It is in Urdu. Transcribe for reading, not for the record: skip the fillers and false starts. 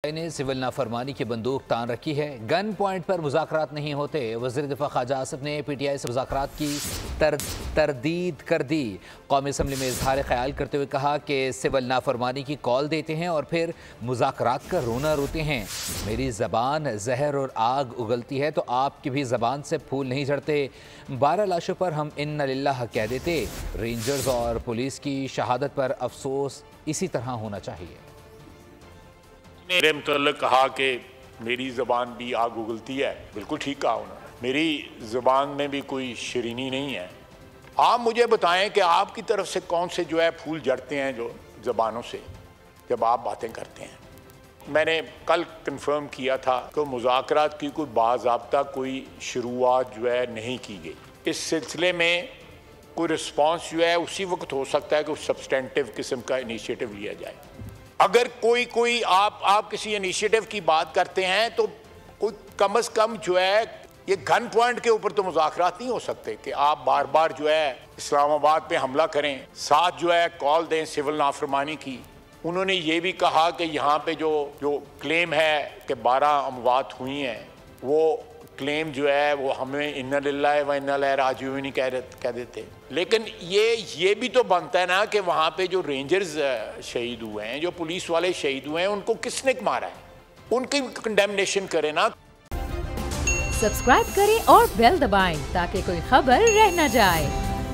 نے سول نافرمانی کی بندوق تان رکھی ہے۔ گن پوائنٹ پر مذاکرات نہیں ہوتے۔ وزیر دفاع خواجہ آصف نے پی ٹی آئی سے مذاکرات کی تردید کر دی۔ قومی اسمبلی میں اظہار خیال کرتے ہوئے کہا کہ سول نافرمانی کی کال دیتے ہیں اور پھر مذاکرات کا رونا روتے ہیں۔ میری زبان زہر اور آگ اگلتی ہے تو آپ کی بھی زبان سے پھول نہیں جھڑتے۔ 12 لاشوں پر ہم انا للہ کہہ دیتے۔ رینجرز اور پولیس کی شہادت پر افسوس اسی طرح ہونا چاہیے۔ میرے متعلق کہا کہ میری زبان بھی آگ اگلتی ہے، بالکل ٹھیک کہا انہوں نے۔ میری زبان میں بھی کوئی شیرینی نہیں ہے۔ آپ مجھے بتائیں کہ آپ کی طرف سے کون سے جو ہے پھول جھڑتے ہیں جو زبانوں سے جب آپ باتیں کرتے ہیں۔ میں نے کل کنفرم کیا تھا کہ مذاکرات کی کوئی باضابطہ کوئی شروعات جو ہے نہیں کی گئی۔ اس سلسلے میں کوئی رسپانس جو ہے اسی وقت ہو سکتا ہے کہ سبسٹینٹیو قسم کا انیشیٹو لیا جائے۔ اگر کوئی آپ کسی انیشیٹو کی بات کرتے ہیں تو کوئی کم از کم جو ہے یہ گن پوائنٹ کے اوپر تو مذاکرات نہیں ہو سکتے کہ آپ بار بار جو ہے اسلام آباد پہ حملہ کریں، ساتھ جو ہے کال دیں سول نافرمانی کی۔ انہوں نے یہ بھی کہا کہ یہاں پہ جو کلیم ہے کہ 12 اموات ہوئی ہیں، وہ کلیم جو ہے وہ ہمیں انا للہ و انا الیہ راجعون نہیں کہہ دیتے۔ لیکن یہ بھی تو بنتا ہے نا کہ وہاں پہ جو رینجرز شہید ہوئے ہیں، جو پولیس والے شہید ہوئے ہیں، ان کو کس نے مارا ہے، ان کی کنڈیمنیشن کرے نا۔ سبسکرائب کریں اور بیل دبائیں تاکہ کوئی خبر رہ نہ جائے۔